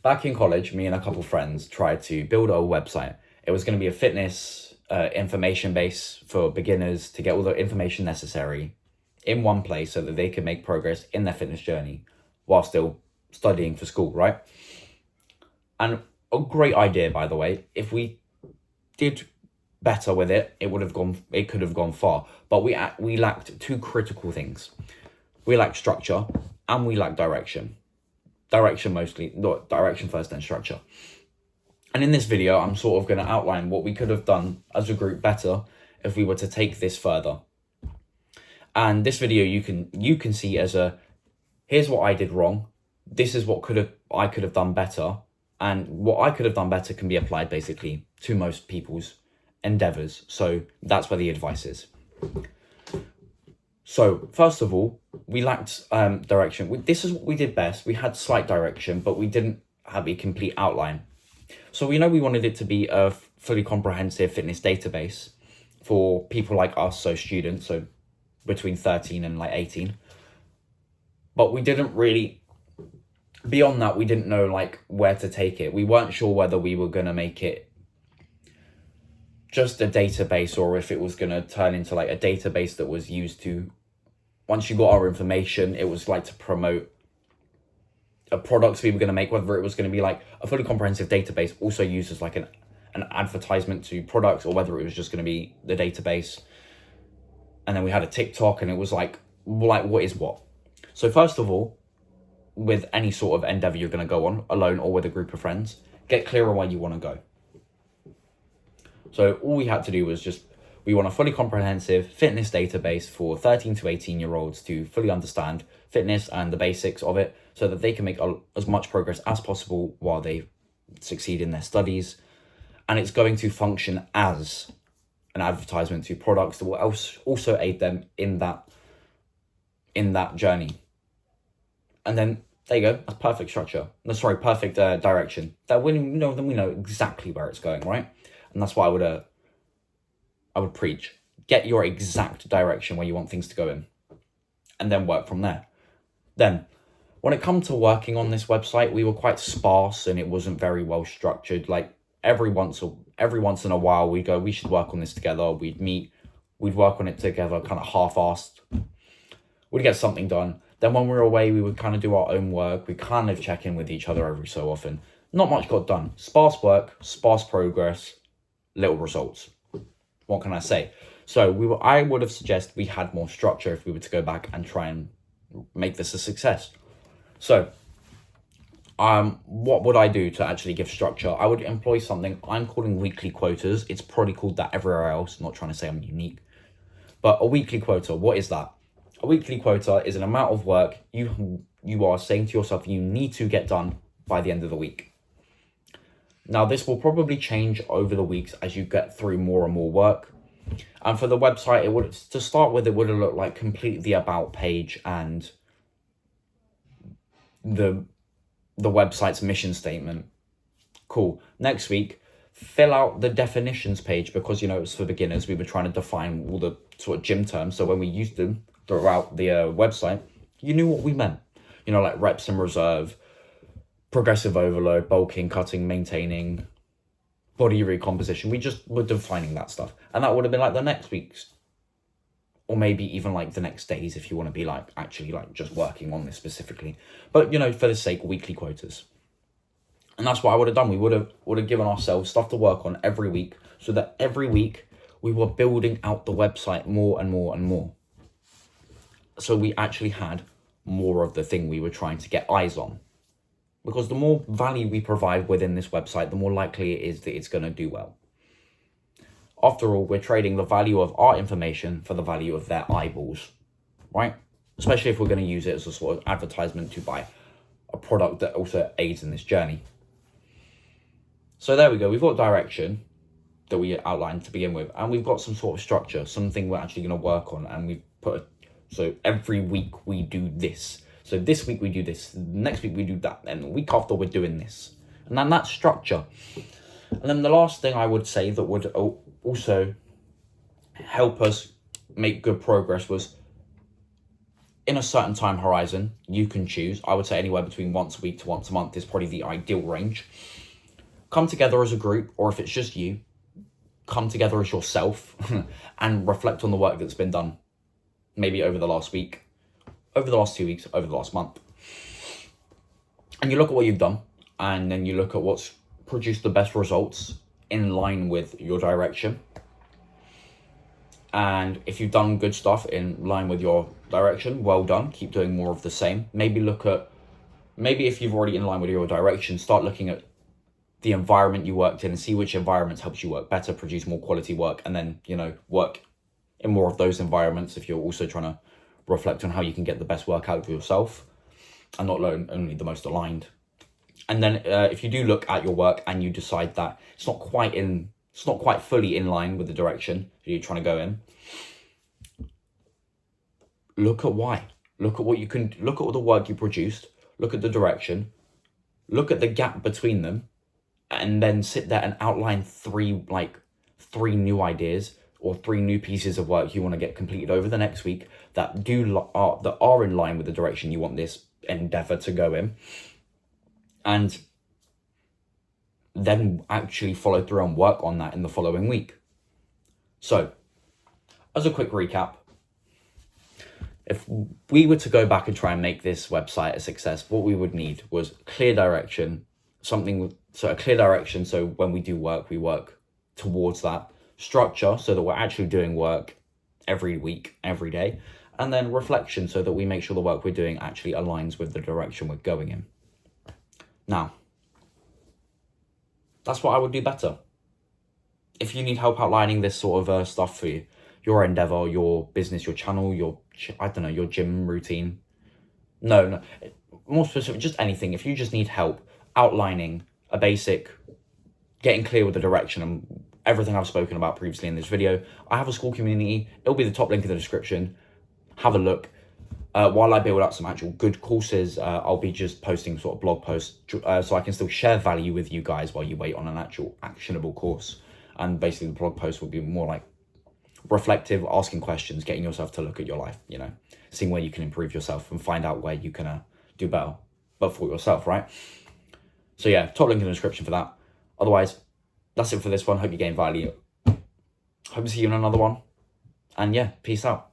Back in college, me and a couple friends tried to build a website. It was going to be a fitness information base for beginners to get all the information necessary in one place so that they could make progress in their fitness journey while still studying for school, right? And a great idea, by the way. If we did better with it, it could have gone far. But we lacked two critical things. We lacked structure and we lacked direction. Direction mostly, not direction first, then structure. And in this video, I'm sort of going to outline what we could have done as a group better if we were to take this further. And this video you can see as here's what I did wrong. This is what I could have done better. And what I could have done better can be applied basically to most people's endeavors. So that's where the advice is. So first of all, we lacked direction. This is what we did best. We had slight direction, but we didn't have a complete outline. So we know we wanted it to be a fully comprehensive fitness database for people like us, so students, so between 13 and 18. But we didn't really, beyond that, we didn't know where to take it. We weren't sure whether we were going to make it just a database or if it was going to turn into a database that was used to, once you got our information, it was to promote a products we were going to make, whether it was going to be a fully comprehensive database also used as an advertisement to products, or whether it was just going to be the database. And then we had a TikTok, and it was what is what. So first of all, with any sort of endeavor you're going to go on, alone or with a group of friends, get clear on where you want to go. So all we had to do was we want a fully comprehensive fitness database for 13 to 18-year-olds to fully understand fitness and the basics of it so that they can make as much progress as possible while they succeed in their studies. And it's going to function as an advertisement to products that will also aid them in that journey. And then there you go, that's perfect structure. No, sorry, perfect direction. Then we know exactly where it's going, right? And that's why I would preach. Get your exact direction where you want things to go in, and then work from there. Then, when it comes to working on this website, we were quite sparse and it wasn't very well structured. Every once in a while, we'd go, we should work on this together. We'd meet, we'd work on it together, kind of half-assed. We'd get something done. Then when we were away, we would kind of do our own work. We kind of check in with each other every so often. Not much got done. Sparse work, sparse progress, little results. What can I say? So I would have suggested we had more structure if we were to go back and try and make this a success. So what would I do to actually give structure? I would employ something I'm calling weekly quotas. It's probably called that everywhere else. I'm not trying to say I'm unique. But a weekly quota, what is that? A weekly quota is an amount of work you are saying to yourself you need to get done by the end of the week. Now, this will probably change over the weeks as you get through more and more work. And for the website, it would have looked like completely the about page and the website's mission statement. Cool. Next week, fill out the definitions page because, it's for beginners. We were trying to define all the sort of gym terms. So when we used them throughout the website, you knew what we meant. Reps and reserve, progressive overload, bulking, cutting, maintaining, body recomposition. We just were defining that stuff. And that would have been the next week's, or maybe even the next days if you want to be actually just working on this specifically. But, for the sake, weekly quotas. And that's what I would have done. We would have given ourselves stuff to work on every week so that every week we were building out the website more and more and more. So we actually had more of the thing we were trying to get eyes on. Because the more value we provide within this website, the more likely it is that it's going to do well. After all, we're trading the value of our information for the value of their eyeballs, right? Especially if we're going to use it as a sort of advertisement to buy a product that also aids in this journey. So there we go. We've got direction that we outlined to begin with, and we've got some sort of structure, something we're actually going to work on, and we've so every week we do this. So this week we do this, next week we do that, and the week after we're doing this. And then that's structure. And then the last thing I would say that would also help us make good progress was in a certain time horizon. You can choose. I would say anywhere between once a week to once a month is probably the ideal range. Come together as a group, or if it's just you, come together as yourself and reflect on the work that's been done, maybe over the last week, over the last 2 weeks, over the last month. And you look at what you've done, and then you look at what's produced the best results in line with your direction. And if you've done good stuff in line with your direction, well done. Keep doing more of the same. Maybe if you've already in line with your direction, start looking at the environment you worked in and see which environments helps you work better, produce more quality work, and then, work in more of those environments if you're also trying to reflect on how you can get the best work out of yourself and not only the most aligned. And then if you do look at your work and you decide that it's not quite fully in line with the direction you're trying to go in, look at why. Look at all the work you produced, look at the direction, look at the gap between them, and then sit there and outline three new ideas or 3 new pieces of work you want to get completed over the next week that are in line with the direction you want this endeavor to go in, and then actually follow through and work on that in the following week. So, as a quick recap, if we were to go back and try and make this website a success, what we would need was clear direction, a clear direction so when we do work, we work towards that. Structure, so that we're actually doing work every week, every day. And then reflection, so that we make sure the work we're doing actually aligns with the direction we're going in. Now, that's what I would do better. If you need help outlining this sort of stuff for your endeavor, your business, your channel, your gym routine. No, more specific, just anything. If you just need help outlining a basic, getting clear with the direction and everything I've spoken about previously in this video, I have a Skool community. It'll be the top link in the description. Have a look. While I build out some actual good courses, I'll be just posting sort of blog posts so I can still share value with you guys while you wait on an actual actionable course. And basically the blog post will be more like reflective, asking questions, getting yourself to look at your life, seeing where you can improve yourself and find out where you can do better, but for yourself, right? So yeah, top link in the description for that. Otherwise, that's it for this one. Hope you gained value. Hope to see you in another one. And yeah, peace out.